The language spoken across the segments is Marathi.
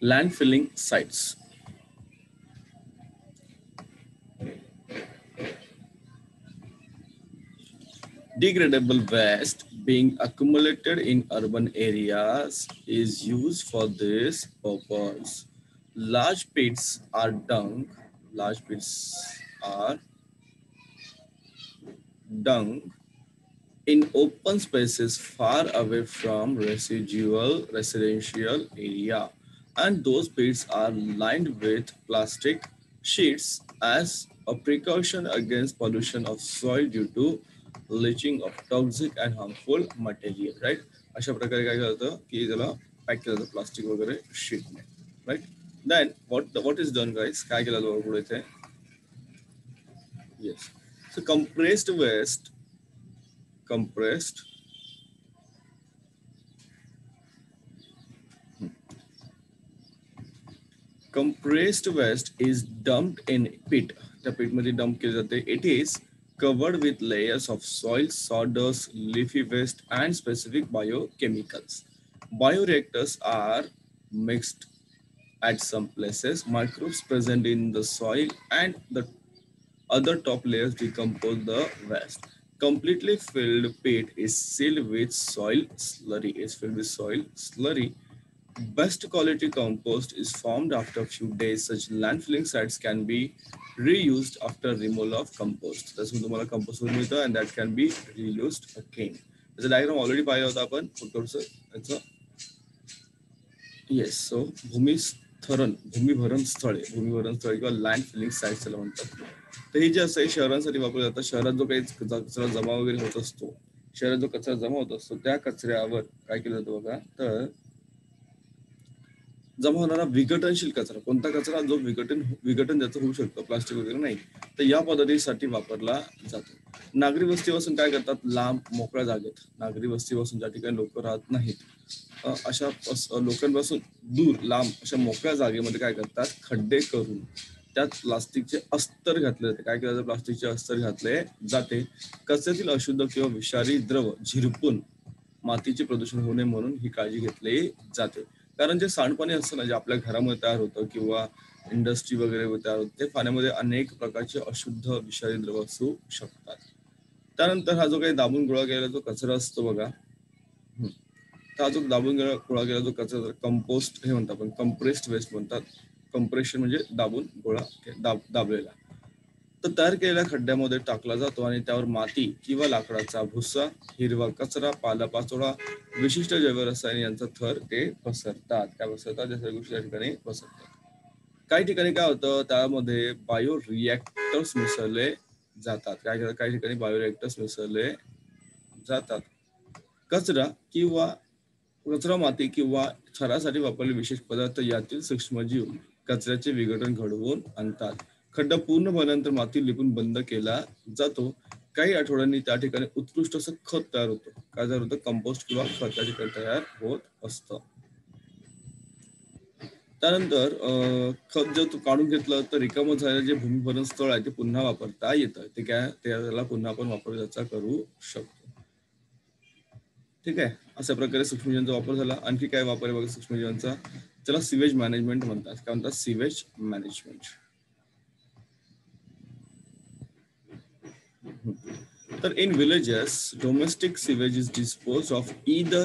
Landfilling sites. Degradable waste being accumulated in urban areas is used for this purpose. Large pits are dung. Large pits are dung in open spaces far away from residual residential area, and those pits are lined with plastic sheets as a precaution against pollution of soil due to leaching of toxic and harmful material, right? अशा प्रकारे काय करतं की त्याला पॅक केलं जातं प्लास्टिक वगैरे शीटने, right? Then what is done guys, काय केलं जातं पुढे इथे? Yes, so compressed waste, compressed compressed waste is dumped in pit. The pit मध्ये dump केले जाते. It is covered with layers of soil, sawdust, leafy waste, and specific biochemicals. Bioreactors are mixed at some places. Microbes present in the soil and the other top layers decompose the waste. Completely filled pit is sealed with soil slurry. Is filled with soil slurry. Best quality compost is formed after a few days. Such landfilling sites can be reused after removal of compost. त्यातून तुम्हाला कंपोस्ट मिळतं and that can be reused again. त्याचा डायग्राम ऑलरेडी पाहिला होता आपण फुटकोरचं याचं. येस, सो भूमिभरण स्थळे किंवा लँड फिलिंग साईट्स त्याला म्हणतात. तर हे जे असं शहरांसाठी वापरलं जातं. शहरात जो काही कचरा जमा वगैरे होत असतो, शहरात जो कचरा जमा होत असतो त्या कचऱ्यावर काय केलं जातं बघा, तर जमा होणारा विघटनशील कचरा, कोणता कचरा जो विघटन त्याचं होऊ शकतं, प्लास्टिक वगैरे नाही, तर या पद्धतीसाठी वापरला जातो. नागरी वस्तीपासून काय करतात, लांब मोकळ्या जागेत, नागरी वस्तीपासून ज्या ठिकाणी लोक राहत नाहीत अशा लोकांपासून दूर लांब अशा मोकळ्या जागेमध्ये काय करतात, खड्डे करून त्यात प्लास्टिकचे अस्तर घातले जाते. काय केलं जातं, प्लास्टिकचे अस्तर घातले जाते. कचऱ्यातील अशुद्ध किंवा विषारी द्रव झिरपून मातीचे प्रदूषण होऊ नये म्हणून ही काळजी घेतली जाते. कारण जे सांडपाणी असतं ना, जे आपल्या घरामध्ये तयार होतं किंवा इंडस्ट्री वगैरे तयार होतं, ते पाण्यामध्ये अनेक प्रकारचे अशुद्ध विषारी द्रव असू शकतात. त्यानंतर हा जो काही दाबून गोळा केलेला जो कचरा असतो बघा, हा जो दाबून गोळा केलेला जो कचरा कंपोस्ट हे म्हणतात आपण, कंप्रेस्ड वेस्ट म्हणतात. कंप्रेशन म्हणजे दाबून गोळा दाबलेला. तर तयार केलेल्या खड्ड्यामध्ये टाकला जातो आणि त्यावर माती किंवा लाकडाचा भुसा, हिरवा कचरा, पालापाचोळा, विशिष्ट जैवरसायन यांचा थर ते पसरतात. त्या सगळ्या गोष्टी त्या ठिकाणी पसरतात. काही ठिकाणी काय होतं, त्यामध्ये बायो रिएक्टर्स मिसळले जातात. काही ठिकाणी बायो रिएक्टर्स मिसळले जातात. कचरा माती किंवा क्षारासाठी वापरलेले विशेष पदार्थ यातील सूक्ष्मजीव कचऱ्याचे विघटन घडवून आणतात. खड्डा पूर्ण भरल्यानंतर माती लिपून बंद केला जातो. काही आठवड्यांनी त्या ठिकाणी उत्कृष्ट असं खत तयार होतं. काय तयार होतं, कंपोस्ट किंवा खत त्या ठिकाणी तयार होत असतं. त्यानंतर खत जर काढून घेतलं तर रिकामं झालेलं जे भूमिभरण स्थळ आहे ते पुन्हा वापरता येतं. ते काय, त्याला पुन्हा आपण वापर त्याचा करू शकतो. ठीक आहे, अशा प्रकारे सूक्ष्मजीवांचा वापर झाला. आणखी काय वापर आहे बघा सूक्ष्मजीवांचा, त्याला सिवेज मॅनेजमेंट म्हणतात. काय म्हणतात, सिवेज मॅनेजमेंट. तर in villages, domestic sewage is disposed of either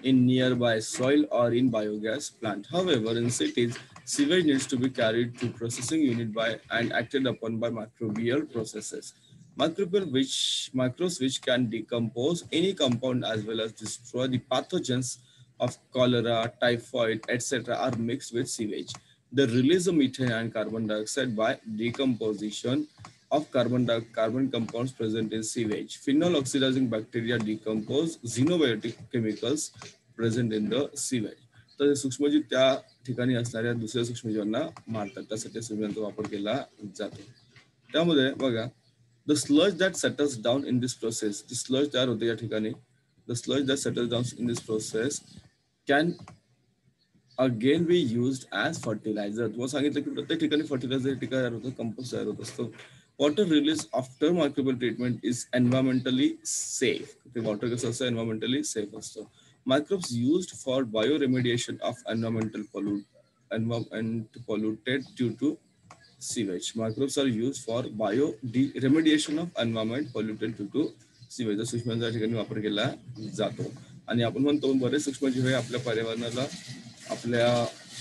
in nearby soil or in biogas plant. However, in cities, sewage needs to be carried to processing unit by and acted upon by microbial processes. Microbes which can decompose any compound as well as destroy the pathogens of cholera, typhoid, etc. are mixed with sewage. The release of methane and carbon dioxide by decomposition of carbon compounds present in sewage. Phenol oxidizing bacteria decompose xenobiotic chemicals present in the sewage. तर सूक्ष्मजीव त्या ठिकाणी असणाऱ्या दुसऱ्या सूक्ष्मजीवांना मारतात. त्यासाठी सूक्ष्मजीवांचा वापर केला जातो. त्यामध्ये बघा, the sludge that settles down in this process, ती स्लज तयार होते या ठिकाणी, the sludge that settles down in this process can again be used as fertiliser. तुम्हाला सांगितलं की प्रत्येक ठिकाणी फर्टिलायझर तयार होतं, कंपोस्ट तयार होत असतो. Water release after microbial treatment is एन्व्हायरमेंटली safe. ते वॉटर कसं असतं, एन्व्हायरमेंटली सेफ असतं. Microbes used for bio remediation of environmental environment polluted due to sewage. Microbes are used for remediation of environment polluted due to sewage. सूक्ष्मजीवांचा या ठिकाणी वापर केला जातो आणि आपण म्हणतो बरेच सूक्ष्मजीव हे आपल्या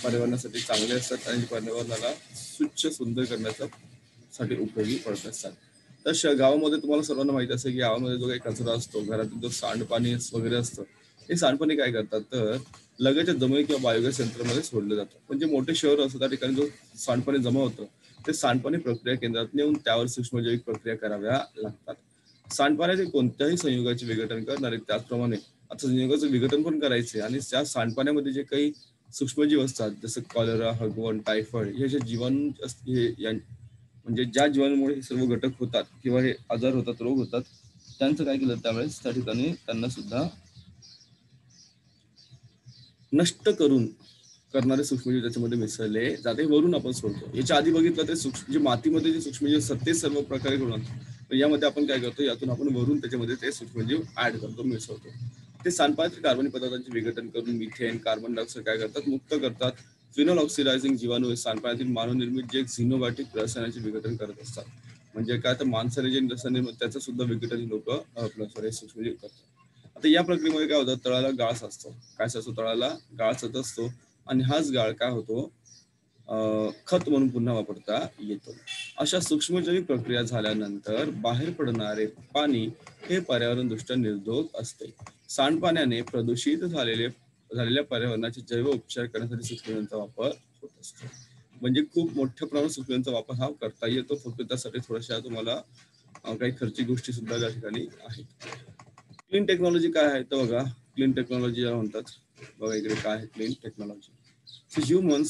पर्यावरणासाठी चांगले असतात आणि पर्यावरणाला स्वच्छ सुंदर करण्यासाठी उपयोगी पडत असतात. तर गावामध्ये तुम्हाला सर्वांना माहिती असेल की गावामध्ये जो काही कचरा असतो, घरातील जो सांडपाणी वगैरे असतं, हे सांडपाणी काय करतात तर लगेचच्या जमिनी किंवा बायोगॅस यंत्रामध्ये सोडलं जातं. म्हणजे मोठे शहर असतं त्या ठिकाणी जो सांडपाणी जमा होतं ते सांडपाणी प्रक्रिया केंद्रात नेऊन त्यावर सूक्ष्मजैविक प्रक्रिया कराव्या लागतात. सांडपाण्याचे कोणत्याही संयोगाचे विघटन करणारे, त्याचप्रमाणे आता संयोगाचं विघटन पण करायचे आणि त्या सांडपाण्यामध्ये जे काही सूक्ष्मजीव असतात जसं कॉलरा, हगवण, टायफॉइड हे जे जीवाणू म्हणजे ज्या जीवाणूमुळे हे सर्व घटक होतात किंवा हे आजार होतात, रोग होतात, त्यांचं काय केलं त्यावेळेस त्या ठिकाणी त्यांना सुद्धा नष्ट करणारे सूक्ष्मजीव त्याच्यामध्ये मिसळले जाते, वरून आपण सोडतो. याच्या आधी बघितलं ते जे मातीमध्ये जे सूक्ष्मजीव असतात ते सर्व प्रकारे घडून, यामध्ये आपण काय करतो, यातून आपण वरून त्याच्यामध्ये ते सूक्ष्मजीव ऍड करतो, मिसळतो. ते सांडपाण्यातील कार्बनिक पदार्थांचे विघटन करून मिथेन, कार्बन डायऑक्साईड काय करतात, मुक्त करतात. फिनॉल ऑक्सिडायझिंग जीवाणू हे सांडपाण्यातील मानवनिर्मित जे झिनोबॅटिक रसायनांचे विघटन करत असतात. म्हणजे काय तर माणसाने जे रसायन त्याचं सुद्धा विघटन लोक सूक्ष्मजीव करतात. आता या प्रक्रियेमध्ये काय होतं, तळाला गाळ साचतो. काय साचतो, तळाला गाळ साचत असतो आणि हाच गाळ काय होतो, खत म्हणून पुन्हा वापरता येतो. अशा सूक्ष्मजैविक प्रक्रिया झाल्यानंतर बाहेर पडणारे पाणी हे पर्यावरण दृष्ट्या निर्दोष असते. सांडपाण्याने प्रदूषित झालेल्या पर्यावरणाचे जैव उपचार करण्यासाठी सूक्ष्मजीवांचा वापर होत असतो. म्हणजे खूप मोठ्या प्रमाणात सूक्ष्मजीवांचा वापर हा करता येतो, फक्त त्यासाठी थोड्याशा तुम्हाला काही खर्चिक गोष्टी सुद्धा त्या ठिकाणी आहेत. क्लीन टेक्नॉलॉजी काय आहे तर बघा, क्लीन टेक्नॉलॉजी म्हणतात बघा इकडे काय आहे clean technology. So human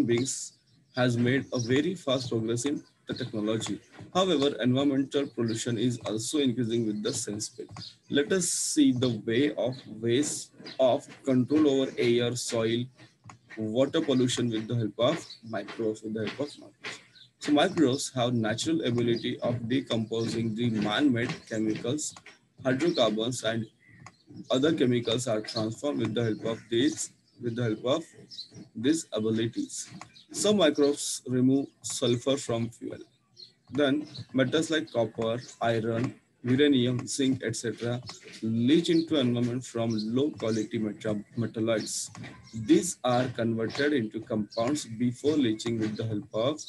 beings has made a very fast progress in the technology. However, environmental pollution is also increasing with the same speed. Let us see the ways of control over air, soil, water pollution with the help of microbes. So microbes have natural ability of decomposing the man-made chemicals, hydrocarbons, and other chemicals are transformed with the help of these abilities. Some microbes remove sulfur from fuel. Then metals like copper, iron, uranium, zinc, etc. leach into environment from low quality metalloids. These are converted into compounds before leaching with the help of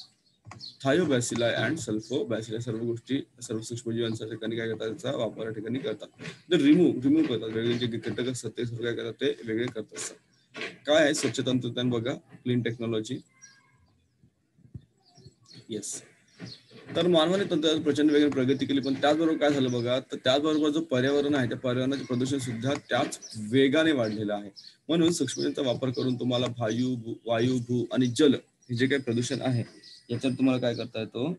thiobacillus and sulfobacillus. सर्व सूक्ष्मजीवांच्या ठिकाणी काय करतात, त्याचा वापर या ठिकाणी करतात. तर रिमूव्ह करतात, वेगळे जे घटक असतात ते सर्व काय करतात, ते वेगळे करत असतात. काय आहे स्वच्छ तंत्रज्ञान बघा, क्लीन टेक्नॉलॉजी. येस, तर मानवाने तंत्रज्ञान प्रचंड वेगळी प्रगती केली, पण त्याचबरोबर काय झालं बघा, तर त्याचबरोबर जो पर्यावरण आहे त्या पर्यावरणाचे प्रदूषण सुद्धा त्याच वेगाने वाढलेलं आहे. म्हणून सूक्ष्मजीवांचा वापर करून तुम्हाला वायू, भू आणि जल हे जे काही प्रदूषण आहे याच्यावर तुम्हाला काय करता येतो,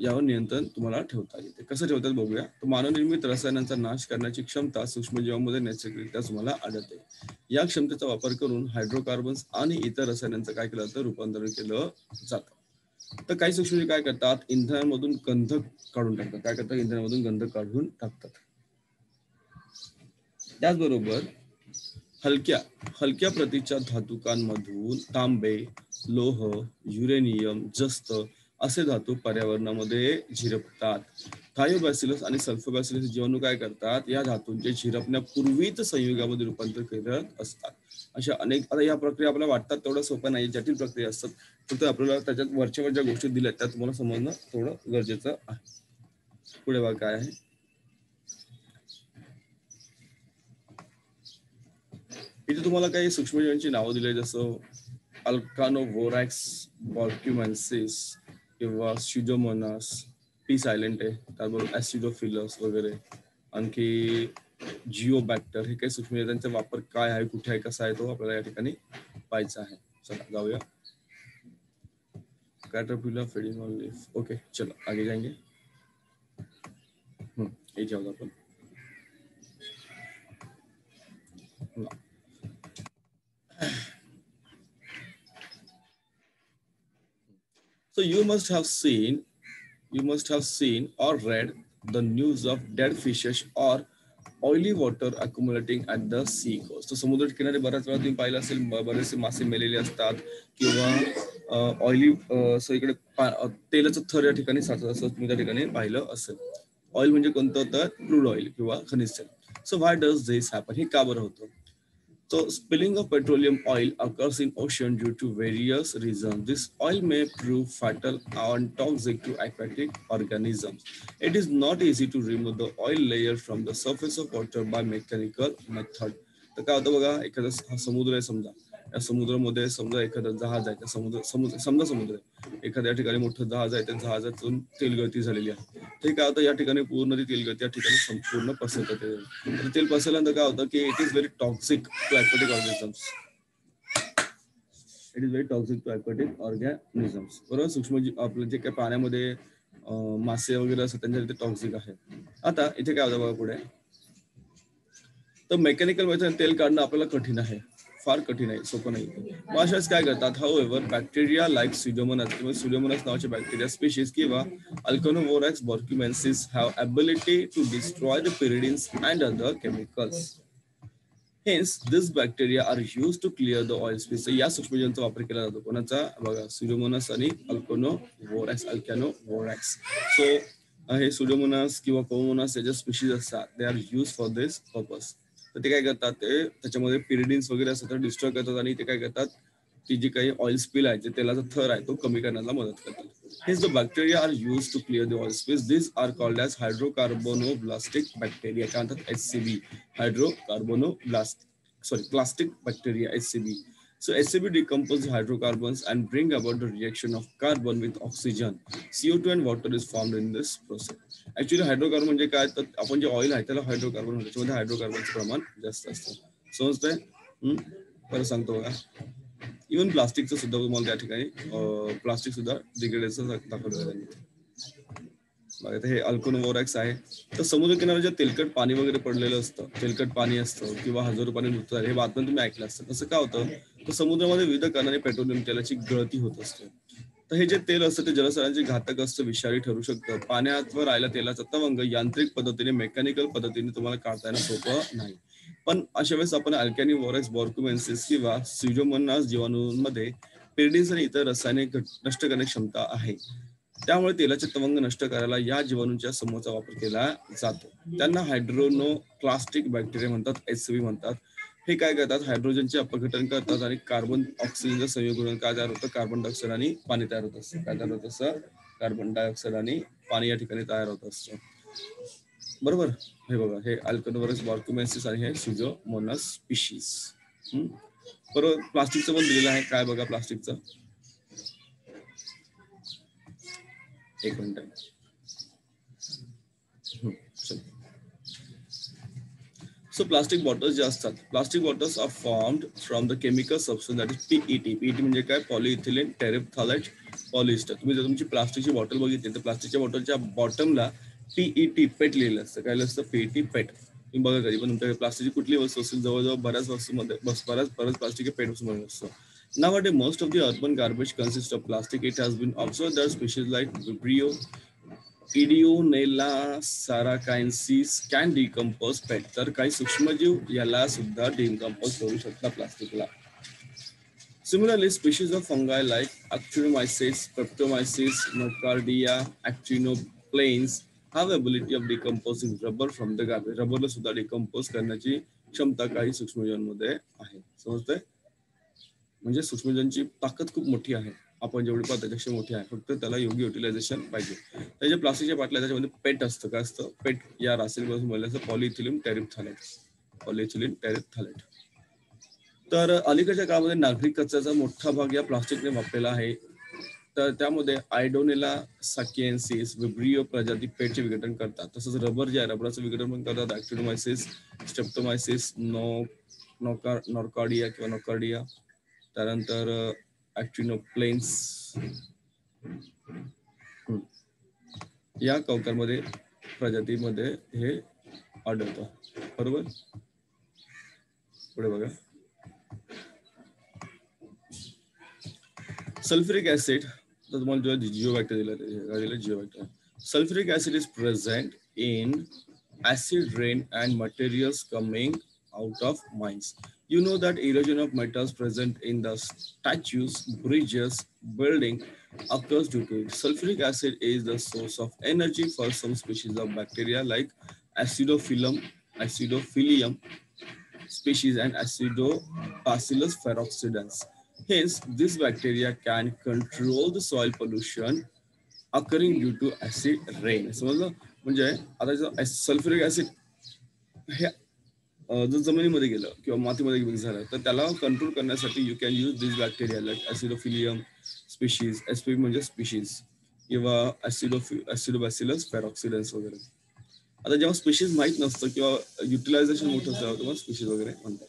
यावर नियंत्रण तुम्हाला ठेवता येते. कसं ठेवतात बघूया. तर मानवनिर्मित रसायनांचा नाश करण्याची क्षमता सूक्ष्मजीवांमध्ये नैसर्गिकरित्या तुम्हाला आढळते. या क्षमतेचा वापर करून हायड्रोकार्बन्स आणि इतर रसायनांचं काय केलं जातं, रूपांतरण केलं जातं. तर काही सूक्ष्मजीव काय करतात, इंधनामधून गंधक काढून टाकतात. काय करतात, इंधनामधून गंधक काढून टाकतात. त्याचबरोबर हलक्या प्रतीच्या धातुकांमधून तांबे, लोह, युरेनियम, जस्त असे धातू पर्यावरणामध्ये झिरपतात. थायोबॅसिलस आणि सल्फोबॅसिलस जीवाणू काय करतात, या धातूंचे झिरपण्यापूर्वीच संयुगामध्ये रूपांतर करत असतात. अशा अनेक, आता या प्रक्रिया आपल्याला वाटतात तेवढं सोपं नाही, जटिल प्रक्रिया असतात. फक्त आपल्याला त्याच्यात वरच्या ज्या गोष्टी दिल्या त्या तुम्हाला समजणं थोडं गरजेचं आहे. पुढे बघा काय आहे. इथे तुम्हाला काही सूक्ष्मजीवांची नावं दिली, जसं अल्कानोव्होरॅक्स, बॉर्क्युमेन्सिस किंवा स्युडोमोनास, पी सायलेंट आहे, त्याबरोबर ऍसिडोफिलस वगैरे, आणखी जिओबॅक्टर. हे काही सूक्ष्मजीव, त्यांचा वापर काय आहे, कुठे आहे, कसा आहे, तो आपल्याला या ठिकाणी पाहायचा आहे. चला जाऊया. Caterpillar feeding on leaf. Okay, चलो आगे जाएंगे. ये जाओ अपन. So you must have seen or read the news of dead fishes or oily water accumulating at the sea coast. तर समुद्र किनारी बऱ्याच वेळा तुम्ही पाहिलं असेल बरेचसे मासे मेलेले असतात किंवा ऑइली इकडे तेलाचं थर या ठिकाणी साचत असं तुम्ही त्या ठिकाणी पाहिलं असेल. ऑइल म्हणजे कोणतं तर क्रूड ऑइल किंवा खनिज तेल. So why does this happen, हे का बरं होतं? So spilling of petroleum oil occurs in ocean due to various reasons. This oil may prove fatal and toxic to aquatic organisms. It is not easy to remove the oil layer from the surface of water by mechanical method. तर काय होतं बघा, एखादा समुद्र आहे समजा, या समुद्रामध्ये समजा एखादा जहाज आहे, त्या समुद्र आहे, एखाद्या ठिकाणी मोठं जहाज आहे, त्या जहाजातून तेलगळती झालेली आहे. ते काय होतं, या ठिकाणी पूर्ण ती तेलगळती या ठिकाणी संपूर्ण पसरतं. तर तेल पसरल्यानंतर काय होतं की it is very toxic to aquatic organisms. It is very toxic to aquatic organisms. बरोबर, सूक्ष्मजीव आपलं जे काही पाण्यामध्ये मासे वगैरे असतात त्यांच्या टॉक्सिक आहे. आता इथे काय होतं बघा पुढे, तर मेकॅनिकल मेथड तेल काढणं आपल्याला कठीण आहे, फार कठीण आहे, सोपं नाही. मग अशाच काय करतात, हाऊएव्हर बॅक्टेरिया लाईक स्युडोमोनास किंवा स्युडोमोनास नावाचे बॅक्टेरिया स्पीशीज किंवा Alcanivorax borkumensis have ability to destroy the pyridines and other chemicals. Hence, these bacteria are used to clear the oil space. या सूक्ष्मजीवांचा वापर केला जातो. कोणाचा बघा, स्युडोमोनास आणि अल्कनोवोरॅक्स. सो हे स्युडोमोनास किंवा कोमोनास याच्या स्पीशीज असतात, they are use for this purpose. तर ते काय करतात, ते त्याच्यामध्ये पिरिडिन्स वगैरे असतात तर डिस्ट्रॉय करतात आणि ते काय करतात, ती जी काही ऑइल स्पिल आहे, जे तेलाचा थर आहे तो कमी करण्याला मदत करतात. Hence, the bacteria are used to clear the oil space. These are called as hydrocarbonoblastic bacteria. काय म्हणतात, HCB, plastic bacteria, HCB. So HCB decompose hydrocarbons and bring about the reaction of carbon with oxygen. CO2 and water is formed in this process. Actually hydrocarbon म्हणजे काय, तर आपण जे ऑइल आहे त्याला हायड्रोकार्बन म्हणतो, त्याच्यामध्ये हायड्रोकार्बनचं प्रमाण जास्त असतं. समजतंय? परत सांगतो बघा. इव्हन प्लास्टिकचं सुद्धा तुम्हाला त्या ठिकाणी प्लास्टिक सुद्धा डिग्रेडेशन दाखवलं त्यांनी. बघा, हे अल्कनोवोरॅक्स आहे. तर समुद्र किनाऱ्यावर जे तेलकट पाणी वगैरे पडलेलं असतं, तेलकट पाणी असतं किंवा हजारो पाणी मृत्यू झाले, हे बातम्या तुम्ही ऐकलं असतं. कसं काय होतं, तर समुद्रामध्ये विविध कारणाने पेट्रोलियम तेलाची गळती होत असते. तर हे जे तेल असतं ते जलचरांचे घातक असतं, विषारी ठरू शकतं. पाण्यावर राहिला तेलाचा तवंग यांत्रिक पद्धतीने, मेकॅनिकल पद्धतीने तुम्हाला काढता येणं सोपं नाही. पण अशा वेळेस आपण अल्कॅनिवोरॅक्स बॉर्क्युमेन्सिस किंवा स्युडोमोनास जीवाणूंमध्ये पेरिडिन्स आणि इतर रसायने नष्ट करण्याची क्षमता आहे. त्यामुळे तेलाचे तवंग नष्ट करायला या जीवाणूंच्या समूहाचा वापर केला जातो. त्यांना हायड्रोनोप्लास्टिक बॅक्टेरिया म्हणतात, HCB म्हणतात. हे काय करतात, हायड्रोजनचे अपघटन करतात आणि कार्बन ऑक्सिजनचं संयोग करून काय तयार होतं, कार्बन डायऑक्साईड आणि पाणी तयार होत असतं. काय तयार होत असतं, कार्बन डायऑक्साईड आणि पाणी या ठिकाणी तयार होत असतं. बरोबर, हे बघा, हे अल्कनोवोरॅक्स बॉर्क्युमेन्सिस आणि हे स्युडोमोनास स्पीशीज. बरोबर, प्लास्टिकचं पण दिलेलं आहे. काय बघा प्लास्टिकचं, एक मिनिट. सो प्लास्टिक बॉटल्स जे असतात, plastic bottles are formed from the chemical substance that is PET. PET म्हणजे काय, पॉलिइथिलीन टेरेफ्थॅलेट पॉलिएस्टर. तुम्ही जर तुमची प्लास्टिकची बॉटल बघितली तर प्लास्टिकच्या बॉटलच्या बॉटमला PET पेट लिहिलं असतं. काय असतं, PET पेट. तुम्ही बघा कधी पण तुमच्या प्लास्टिकची कुठली वस्तू असेल, जवळजवळ बऱ्याच वस्तूमध्ये बऱ्याच प्लास्टिक पेट बनवलं असतं. Nowadays, most of the urban garbage consists of plastic. It has been observed that species like Vibrio, Ideonella saracensis can decompose PET. तर काही सूक्ष्मजीव याला सुद्धा डिकंपोज करू शकतात प्लास्टिकला. Similarly, species of fungi like Actinomyces, Streptomyces, Nocardia, Actinoplanes have ability of decomposing rubber from the garbage. रबरला सुद्धा डिकंपोज करण्याची क्षमता काही सूक्ष्मजीवांमध्ये आहे. समजतंय? म्हणजे सूक्ष्मजीवांची ताकद खूप मोठी आहे. आपण जेवढी पाहतो त्याच्यापेक्षा मोठी आहे, फक्त त्याला योग्य युटिलायझेशन पाहिजे. त्याच्या प्लास्टिकच्या बाटल्या त्याच्यामध्ये पेट असतं. काय असतं, पेट या रासायनिक बनलेलं पॉलिइथिलीन टेरेफ्थॅलेट. पॉलिइथिलीन टेरेफ्थॅलेट. तर अलीकडच्या काळामध्ये नागरिक कचऱ्याचा मोठा भाग या प्लास्टिकने व्यापलेला आहे. तर त्यामध्ये आयडोनेला साकिएन्सिस, विब्रियो प्रजाती पेटचे विघटन करतात. तसंच रबर जे आहे, रबराचं विघटन पण करतात. ऍक्टिनोमायसिस, स्ट्रेप्टोमायसिस, नॉर्कार्डिया किंवा नॉर्कार्डिया, त्यानंतर ऍक्टिनोप्लेन्स या कवकांमध्ये प्रजातीमध्ये हे आढळतं. बरोबर, पुढे बघा. सल्फ्युरिक ऍसिड, तर तुम्हाला जिओबॅक्टर दिला, Geobacter. Sulphuric acid is present in acid rain and materials coming out of mines. You know that erosion of metals present in the statues, bridges, building occurs due to it. Sulfuric acid is the source of energy for some species of bacteria like acidophilium species and Acidobacillus peroxidans. Hence, this bacteria can control the soil pollution occurring due to acid rain. समजलं? म्हणजे आता सल्फ्युरिक ऍसिड हे जर जमिनीमध्ये गेलं किंवा मातीमध्ये मिक्स झालं तर त्याला कंट्रोल करण्यासाठी you can use this bacteria like acidiphilium species, SP म्हणजे स्पीशीज किंवा ऍसिडोबॅसिलस पेरॉक्सिडन्स वगैरे. आता जेव्हा स्पीशीज माहित नसतं किंवा युटिलायझेशन मोठं असतं तेव्हा स्पीशीज वगैरे म्हणतात.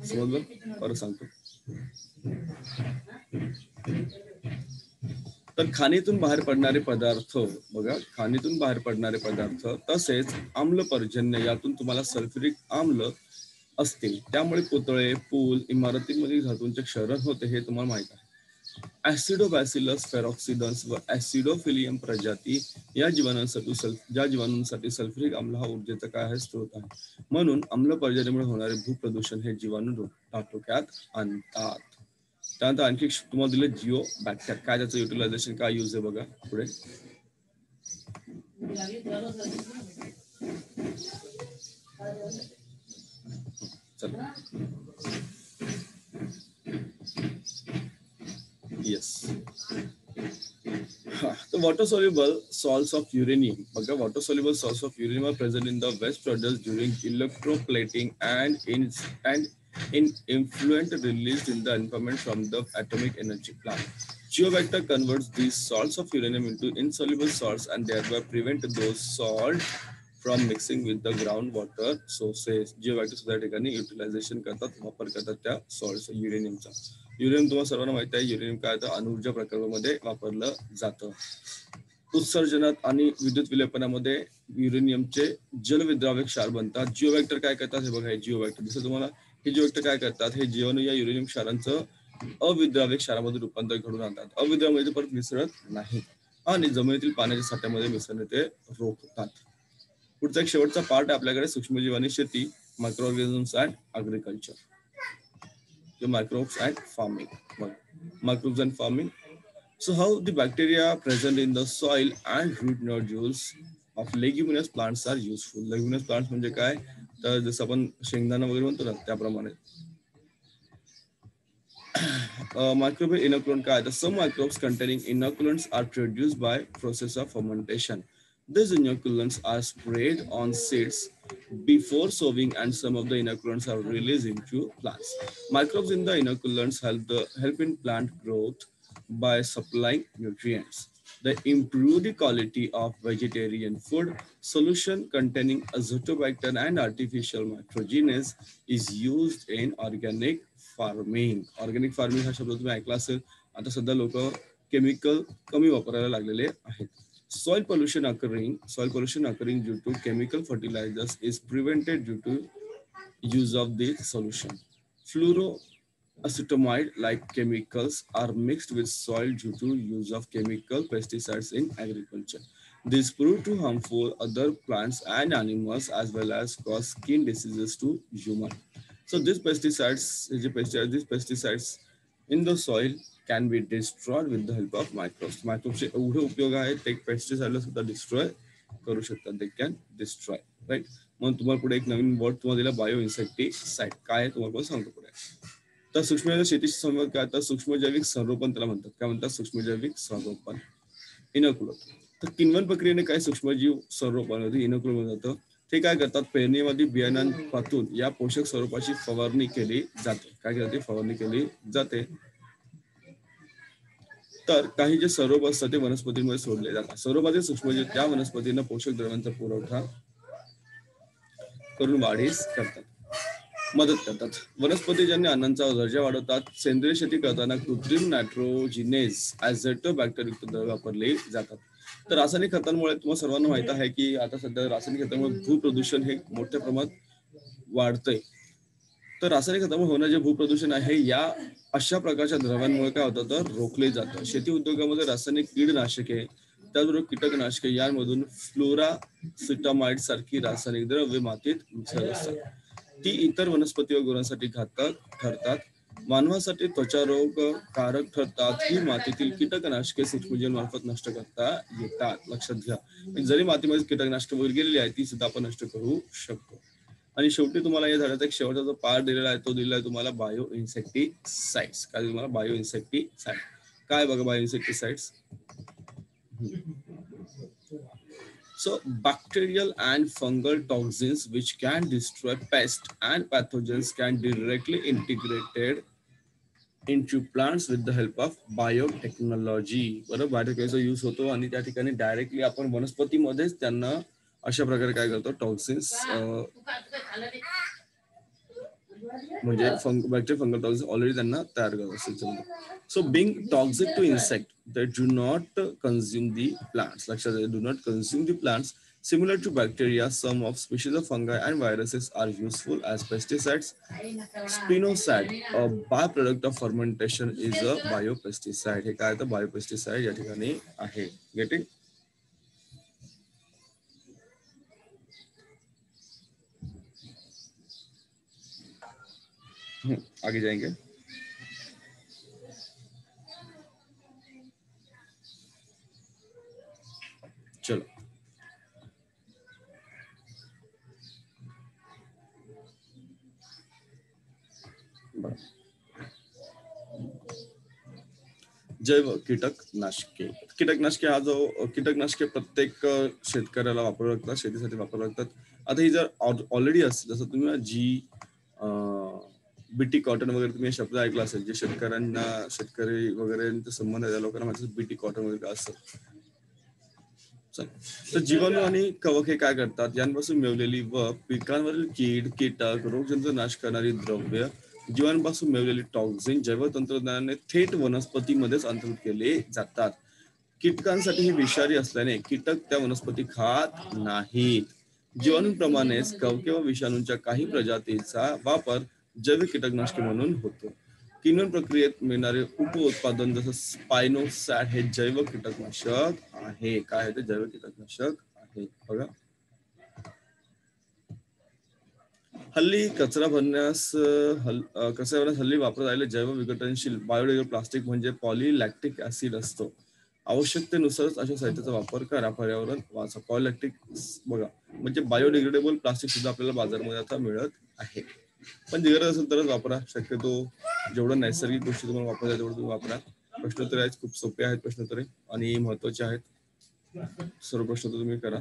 समजलं? परत सांगतो. तर खाणीतून बाहेर पडणारे पदार्थ बघा, खाणीतून बाहेर पडणारे पदार्थ तसेच आम्लपर्जन्य यातून तुम्हाला सल्फ्युरिक आम्ल असतील. त्यामुळे पुतळे, पूल, इमारतींमध्ये धातूंचे क्षरण होते हे तुम्हाला माहित आहे. ऍसिडोबॅसिलस पेरॉक्सिडन्स व ऍसिडोफिलियम प्रजाती ज्या जीवाणूंसाठी सल्फ्युरिक आम्ल हा ऊर्जेचा काय आहे स्रोत आहे. म्हणून आम्लपर्जन्यामुळे होणारे भूप्रदूषण हे जीवाणू आटोक्यात आणतात. त्यानंतर आणखी तुम्हाला दिलं जिओ बॅक्टर, काय त्याचं युटिलायझेशन काय यूज आहे बघा पुढे. Yes, the water soluble salts of uranium बघा, water soluble salts of uranium are present in the waste products during electroplating and in influent released in the environment from the atomic energy plant. Geobacter converts these salts of uranium into insoluble salts and thereby prevent those salts from mixing with the groundwater sources. Geobacter सुद्धा ठिकाणी युटिलायझेशन करतात, वापर करतात त्या सॉल्ट्स युरेनियमचा. युरेनियम तुम्हाला सर्वांना माहिती आहे, युरेनियम काय तर अणुऊर्जा प्रकल्पामध्ये वापरलं जातं. उत्सर्जनात आणि विद्युत विलेपनामध्ये युरेनियमचे जलविद्रावक क्षार बनतात. जिओबॅक्टर काय करतात हे बघा, हे जिओबॅक्टर दिसतं तुम्हाला. हे जिओबॅक्टर काय करतात, हे जीवाणू या युरेनियम क्षारांचं अविद्रावक क्षारामध्ये रूपांतर घडून आणतात. अविद्रावक परत मिसळत नाही आणि जमिनीतील पाण्याच्या साठ्यामध्ये मिसळणे ते रोखतात. पुढचा एक शेवटचा पार्ट आहे आपल्याकडे, सूक्ष्मजीव आणि शेती, micro organisms and agriculture. Microbes and farming. Microbes and farming. So how the bacteria present in the soil and root nodules of leguminous plants are useful. Leguminous plants म्हणजे काय, तर जसं आपण शेंगदाणा वगैरे म्हणतो ना त्याप्रमाणे. Microbial inoculant काय, तर some microbes containing inoculants are produced by process of fermentation. These inoculants are sprayed on seeds before sowing and some of the inoculants are released into plants. Microbes in the inoculants help in plant growth by supplying nutrients. They improve the quality of vegetarian food. Solution containing azotobacter and artificial nitrogenase is used in organic farming. Organic farming हा शब्द तुम्ही ऐकला असेल. आता सध्या लोक केमिकल कमी वापरायला लागलेले आहेत. Soil pollution occurring due to chemical fertilizers is prevented due to use of this solution. Fluoroacetamide-like chemicals are mixed with soil due to use of chemical pesticides in agriculture. These prove to harmful other plants and animals as well as cause skin diseases to humans. So these pesticides in the soil can be destroyed with the help of microbes. Microbes चे एवढे उपयोग आहेत, ते पेस्टिसाइडला सुद्धा डिस्ट्रॉय करू शकतात. they can destroy, right? मग तुम्हाला पुढे एक नवीन वर्ड तुम्हाला दिला, बायो इन्सेक्टिसाइड. काय आहे तुम्हाला सांगतो पुढे. तर सूक्ष्मजीव शेतीशी संबंध काय, तर सूक्ष्मजैविक संरोपण त्याला म्हणतात. काय म्हणतात, सूक्ष्मजैविक संरोपण. इनोक्युलट, तर किण्वन प्रक्रियेने काय सूक्ष्मजीव संरोपण होते, इनोक्युलट जातं. ते काय करतात, पेरणीमध्ये बियाणांपासून या पोषक स्वरूपाची फवारणी केली जाते. काय करते, फवारणी केली जाते. तर काही जे सरोप असतात ते वनस्पतींमध्ये सोडले जातात. सरोपातील सूक्ष्मजीव त्या वनस्पतींना पोषक द्रव्यांचा पुरवठा करून वाढीस करतात, मदत करतात. वनस्पतीजन्य अन्नांचा दर्जा वाढवतात. सेंद्रिय शेती करताना कृत्रिम नायट्रोजिनेज ऍझोटोबॅक्टर युक्त द्रव्य वापरले जातात. तर रासायनिक खतांमुळे तुम्हाला सर्वांना माहित आहे की आता सध्या रासायनिक खतांमुळे भूप्रदूषण हे मोठ्या प्रमाणात वाढतंय. तर रासायनिक खतामुळे होणारे जे भूप्रदूषण आहे या अशा प्रकारच्या द्रव्यांमुळे काय होतं तर रोखले जातं. शेती उद्योगामध्ये रासायनिक कीडनाशके त्याचबरोबर कीटकनाशके यांमधून फ्लोरासिटामाइड सारखी रासायनिक द्रव्ये मातीत मिसळत असतात. ती इतर वनस्पती व गुरांसाठी घातक ठरतात. मानवासाठी त्वचारोग कारक ठरतात. ही मातीतील कीटकनाशके सूक्ष्मजीवांमार्फत नष्ट करता येतात. लक्षात घ्या, जरी मातीमध्ये कीटकनाशके वगैरे गेलेली आहे ती सुद्धा आपण नष्ट करू शकतो. आणि शेवटी तुम्हाला या झाडाचा एक शेवटचा जो पार्ट दिलेला आहे तो दिलेला आहे तुम्हाला बायो इन्सेक्टिसाइड्स. काय तुम्हाला बायो इन्सेक्टिसाइड काय बघा bio insecticides. So bacterial and fungal toxins which can destroy pests and pathogens can directly integrated into plants with the help of biotechnology. बरोबर, बायोटेक्नॉलॉजीचा यूज होतो आणि त्या ठिकाणी डायरेक्टली आपण वनस्पतीमध्येच त्यांना अशा प्रकारे काय करतो टॉक्सिन्स म्हणजे बॅक्टेरिया फंगल टॉक्सिन्स ऑलरेडी त्यांना तयार करत असतो. So being toxic to insect that do not consume the plants. लक्षात घ्या, do not consume the plants. Similar to bacteria, some of species of fungi and viruses are useful as pesticides. Spinosad, a byproduct of fermentation, is a biopesticide. हे काय तर biopesticide या ठिकाणी आहे. Getting? आगे जाएंगे. चलो, जैव कीटकनाशके. कीटकनाशके हा जो कीटकनाशके प्रत्येक शेतकऱ्याला वापरू लागतात, शेतीसाठी वापरू लागतात. आता ही जर ऑलरेडी असते, जसं तुम्ही जी बीटी कॉटन वगैरे तुम्ही शब्द ऐकला असेल, जे शेतकऱ्यांना शेतकरी वगैरे संबंध आहे त्या लोकांना माहिती बीटी कॉटन वगैरे काय असतं. तर जीवाणू आणि कवक हे काय करतात, यांपासून मिळवलेली व पिकांवरील कीड कीटक रोगजंतू नाश करणारी द्रव्य जीवाणूपासून मिळवलेली टॉक्सिन जैव तंत्रज्ञानाने थेट वनस्पतीमध्येच अंतर्भूत केले जातात. कीटकांसाठी ही विषारी असल्याने कीटक त्या वनस्पती खात नाहीत. जीवाणूंप्रमाणेच कवके व विषाणूंच्या काही प्रजातीचा वापर जैविक कीटकनाशके म्हणून होतो. किण्वन प्रक्रियेत मिळणारे उपउत्पादन जसं स्पायनोसॅड हे जैव कीटकनाशक आहे. काय आहे ते जैव कीटकनाशक आहे. बघा, हल्ली कचरा भरण्यास हल्ली वापरत आलेले जैव विघटनशील बायोडिग्रेडेबल प्लास्टिक म्हणजे पॉलिलॅक्टिक ऍसिड असतो. आवश्यकतेनुसारच अशा साहित्याचा वापर करा, पर्यावरण वाचा. पॉलिलॅक्टिक बघा म्हणजे बायोडिग्रेडेबल प्लास्टिक सुद्धा आपल्याला बाजारामध्ये आता मिळत आहे. पण गरज असेल तरच वापरा. शक्यतो जेवढं नैसर्गिक गोष्टी तुम्हाला वापरायच्या तेवढं तुम्ही वापरा. प्रश्नोत्तरे आहेत, खूप सोपे आहेत प्रश्नोत्तरे आणि महत्वाचे आहेत. सर्व प्रश्नोत्तर तुम्ही करा.